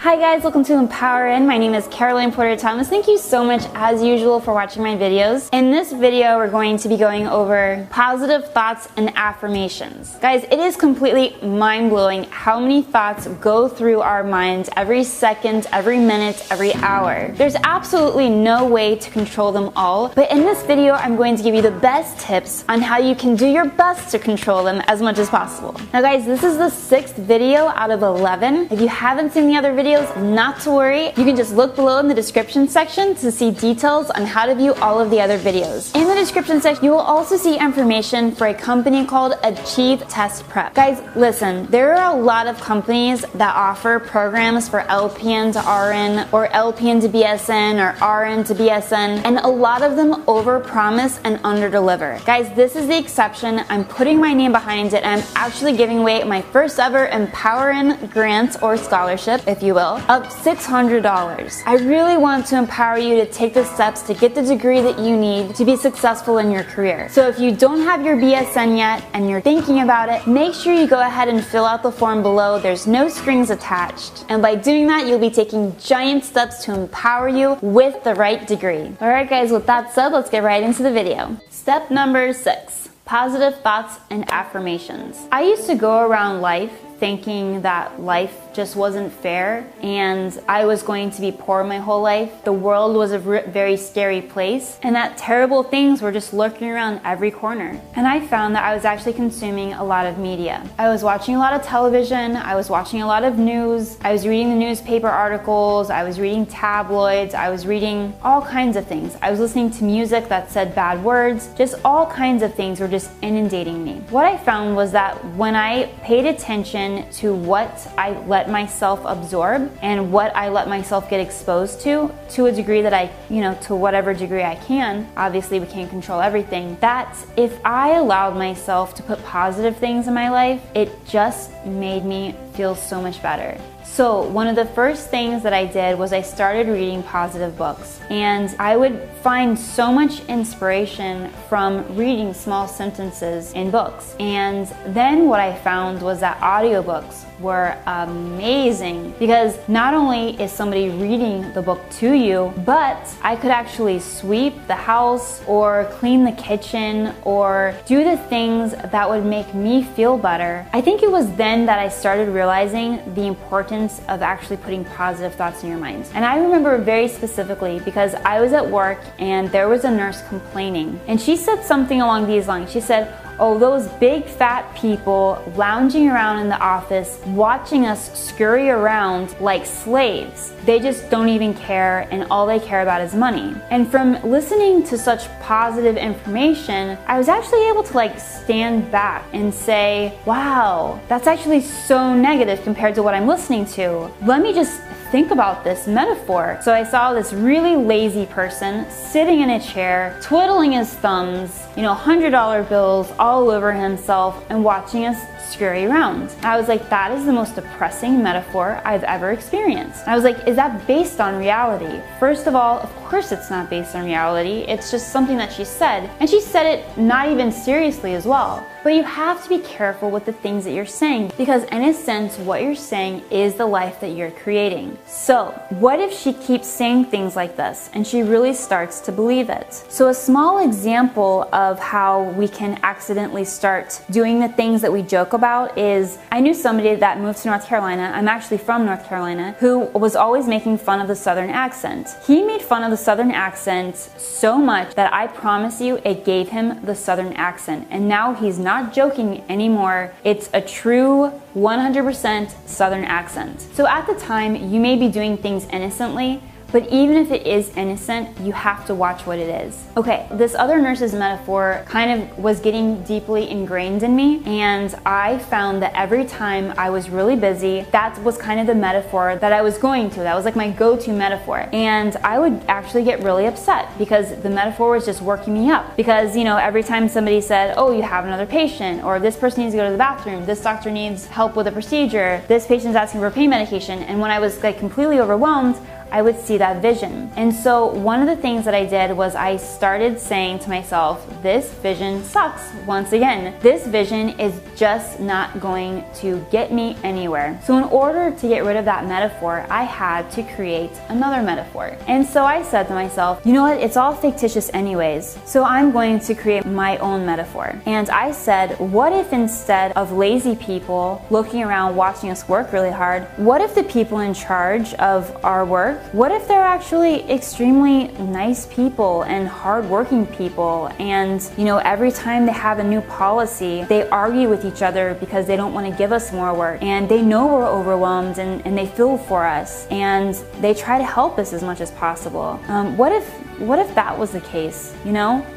Hi guys, welcome to Empower In. My name is Caroline Porter Thomas. Thank you so much as usual for watching my videos. In this video, we're going to be going over positive thoughts and affirmations. Guys, it is completely mind-blowing how many thoughts go through our minds every second, every minute, every hour. There's absolutely no way to control them all, but in this video, I'm going to give you the best tips on how you can do your best to control them as much as possible. Now guys, this is the 6th video out of 11. If you haven't seen the other videos, not to worry. You can just look below in the description section to see details on how to view all of the other videos. In the description section, you will also see information for a company called Achieve Test Prep. Guys, listen, there are a lot of companies that offer programs for LPN to RN or LPN to BSN or RN to BSN, and a lot of them overpromise and underdeliver. Guys, this is the exception. I'm putting my name behind it, and I'm actually giving away my first ever Empower In grant or scholarship, if you will, of $600. I really want to empower you to take the steps to get the degree that you need to be successful in your career. So if you don't have your BSN yet and you're thinking about it, make sure you go ahead and fill out the form below. There's no strings attached. And by doing that, you'll be taking giant steps to empower you with the right degree. Alright guys, with that said, let's get right into the video. Step number 6. Positive thoughts and affirmations. I used to go around life thinking that life just wasn't fair and I was going to be poor my whole life. The world was a very scary place and that terrible things were just lurking around every corner. And I found that I was actually consuming a lot of media. I was watching a lot of television, I was watching a lot of news, I was reading the newspaper articles, I was reading tabloids, I was reading all kinds of things. I was listening to music that said bad words, just all kinds of things were just inundating me. What I found was that when I paid attention to what I let myself absorb and what I let myself get exposed to a degree that to whatever degree I can, obviously we can't control everything, that if I allowed myself to put positive things in my life, it just made me feel so much better. So one of the first things that I did was I started reading positive books, and I would find so much inspiration from reading small sentences in books. And then what I found was that audiobooks were amazing because not only is somebody reading the book to you, but I could actually sweep the house or clean the kitchen or do the things that would make me feel better. I think it was then that I started realizing the importance of actually putting positive thoughts in your mind. And I remember very specifically because I was at work and there was a nurse complaining, and she said something along these lines. She said, "Oh, those big fat people lounging around in the office, watching us scurry around like slaves. They just don't even care, and all they care about is money." And from listening to such positive information, I was actually able to stand back and say, wow, that's actually so negative compared to what I'm listening to. Let me just think about this metaphor. So I saw this really lazy person sitting in a chair, twiddling his thumbs, $100 bills all over himself and watching us scurry around. I was like, that is the most depressing metaphor I've ever experienced. I was like, is that based on reality? First of all, of course it's not based on reality. It's just something that she said. And she said it not even seriously as well. But you have to be careful with the things that you're saying because in a sense, what you're saying is the life that you're creating. So what if she keeps saying things like this and she really starts to believe it? So a small example of how we can accidentally start doing the things that we joke about is I knew somebody that moved to North Carolina. I'm actually from North Carolina, who was always making fun of the Southern accent. He made fun of the Southern accent so much that I promise you it gave him the Southern accent. And now he's not joking anymore. It's a true 100% Southern accent. So at the time, you may be doing things innocently, but even if it is innocent, you have to watch what it is. Okay, this other nurse's metaphor kind of was getting deeply ingrained in me, and I found that every time I was really busy, that was kind of the metaphor that I was going to. That was like my go-to metaphor. And I would actually get really upset because the metaphor was just working me up. Because, every time somebody said, oh, you have another patient, or this person needs to go to the bathroom, this doctor needs help with a procedure, this patient's asking for pain medication, and when I was completely overwhelmed, I would see that vision. And so one of the things that I did was I started saying to myself, this vision sucks. Once again, this vision is just not going to get me anywhere. So in order to get rid of that metaphor, I had to create another metaphor. And so I said to myself, you know what, it's all fictitious anyways, so I'm going to create my own metaphor. And I said, what if instead of lazy people looking around watching us work really hard, what if the people in charge of our work, what if they're actually extremely nice people and hardworking people, and every time they have a new policy, they argue with each other because they don't want to give us more work, and they know we're overwhelmed, and they feel for us, and they try to help us as much as possible. What if that was the case,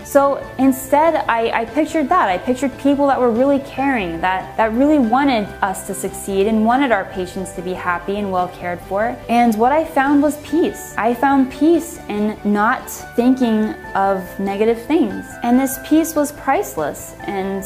So instead, I pictured that. I pictured people that were really caring, that really wanted us to succeed and wanted our patients to be happy and well cared for. And what I found was peace. I found peace in not thinking of negative things. And this peace was priceless. And,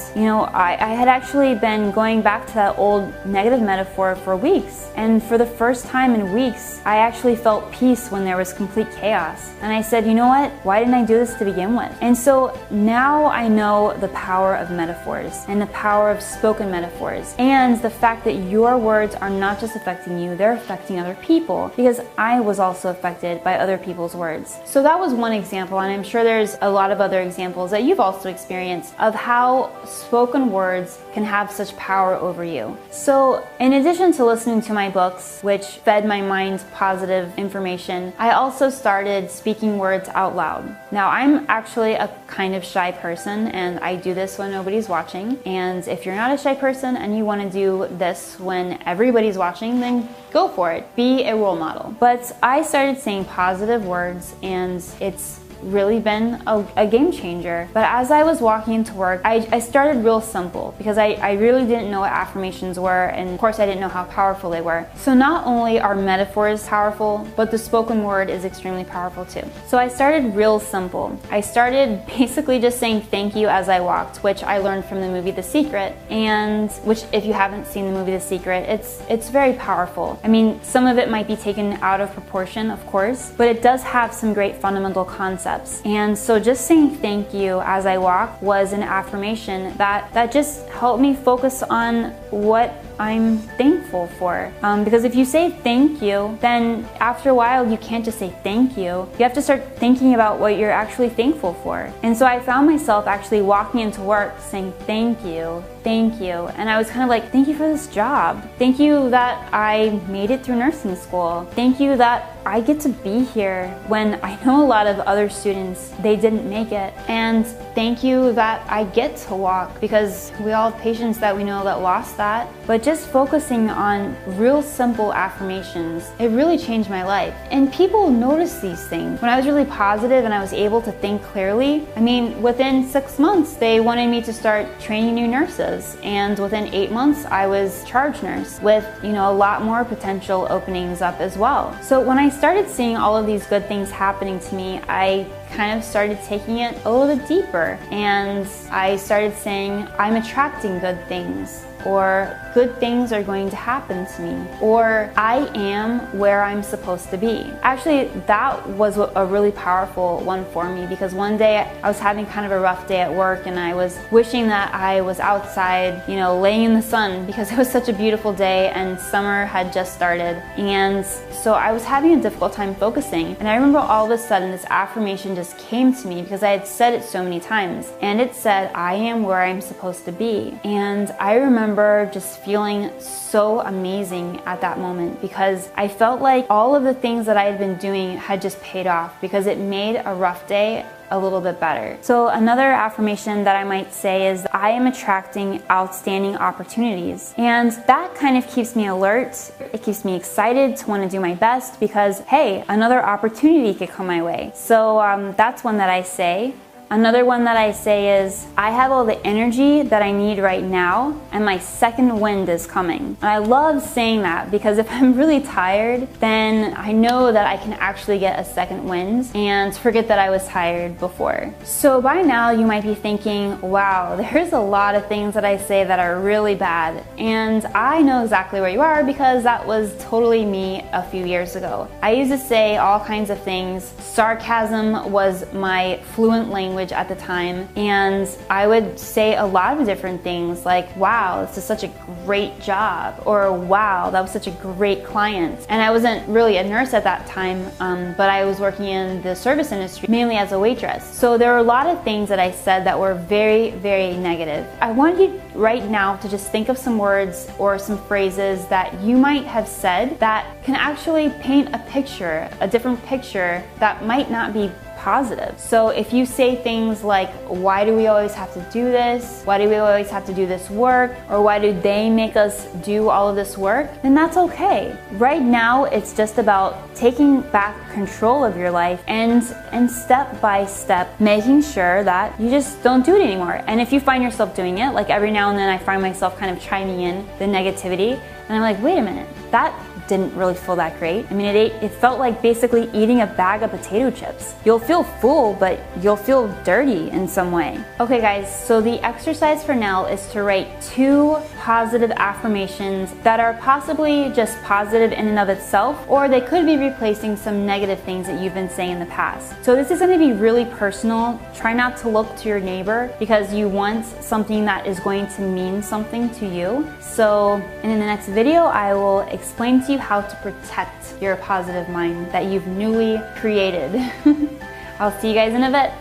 I had actually been going back to that old negative metaphor for weeks. And for the first time in weeks, I actually felt peace when there was complete chaos. And I said, you know what? Why didn't I do this to begin with? And so now I know the power of metaphors and the power of spoken metaphors, and the fact that your words are not just affecting you, they're affecting other people, because I was also affected by other people's words. So that was one example, and I'm sure there's a lot of other examples that you've also experienced of how spoken words can have such power over you. So in addition to listening to my books, which fed my mind positive information, I also started speaking words out loud. Now, I'm actually a kind of shy person, and I do this when nobody's watching. And if you're not a shy person and you want to do this when everybody's watching, then go for it. Be a role model. But I started saying positive words, and it's really been a game changer. But as I was walking into work, I started real simple, because I really didn't know what affirmations were, and of course I didn't know how powerful they were. So not only are metaphors powerful, but the spoken word is extremely powerful too. So I started real simple. I started basically just saying thank you as I walked, which I learned from the movie The Secret, and which, if you haven't seen the movie The Secret, it's very powerful. I mean, some of it might be taken out of proportion, of course, but it does have some great fundamental concepts. And so just saying thank you as I walk was an affirmation that just helped me focus on what I'm thankful for. Because if you say thank you, then after a while you can't just say thank you. You have to start thinking about what you're actually thankful for. And so I found myself actually walking into work saying thank you, thank you. And I was kind of like, thank you for this job. Thank you that I made it through nursing school. Thank you that I get to be here when I know a lot of other students, they didn't make it. And thank you that I get to walk, because we all have patients that we know that lost that. But just focusing on real simple affirmations, it really changed my life. And people notice these things. When I was really positive and I was able to think clearly, I mean, within 6 months, they wanted me to start training new nurses. And within 8 months, I was charge nurse with, a lot more potential openings up as well. So when I started seeing all of these good things happening to me, I kind of started taking it a little bit deeper, and I started saying, I'm attracting good things, or good things are going to happen to me, or I am where I'm supposed to be. Actually, that was a really powerful one for me, because one day I was having kind of a rough day at work, and I was wishing that I was outside, laying in the sun, because it was such a beautiful day and summer had just started. And so I was having a difficult time focusing, and I remember all of a sudden this affirmation just came to me, because I had said it so many times, and it said, I am where I'm supposed to be. And I remember just feeling so amazing at that moment, because I felt like all of the things that I had been doing had just paid off, because it made a rough day a little bit better. So another affirmation that I might say is, I am attracting outstanding opportunities. And that kind of keeps me alert. It keeps me excited to want to do my best, because hey, another opportunity could come my way. So that's one that I say. Another one that I say is, I have all the energy that I need right now, and my second wind is coming. And I love saying that because if I'm really tired, then I know that I can actually get a second wind and forget that I was tired before. So by now you might be thinking, wow, there's a lot of things that I say that are really bad. And I know exactly where you are because that was totally me a few years ago. I used to say all kinds of things. Sarcasm was my fluent language at the time, and I would say a lot of different things like, wow, this is such a great job, or wow, that was such a great client. And I wasn't really a nurse at that time, but I was working in the service industry, mainly as a waitress. So there were a lot of things that I said that were very, very negative. I want you right now to just think of some words or some phrases that you might have said that can actually paint a picture, a different picture that might not be positive. So if you say things like, why do we always have to do this? Why do we always have to do this work? Or why do they make us do all of this work? Then that's okay. Right now, it's just about taking back control of your life and step by step making sure that you just don't do it anymore. And if you find yourself doing it, like every now and then I find myself kind of chiming in the negativity, and I'm like, wait a minute, that didn't really feel that great. I mean, it felt like basically eating a bag of potato chips. You'll feel full, but you'll feel dirty in some way. Okay guys, so the exercise for now is to write 2 positive affirmations that are possibly just positive in and of itself, or they could be replacing some negative things that you've been saying in the past. So this is going to be really personal. Try not to look to your neighbor because you want something that is going to mean something to you. So in the next video, I will explain to you how to protect your positive mind that you've newly created. I'll see you guys in a bit.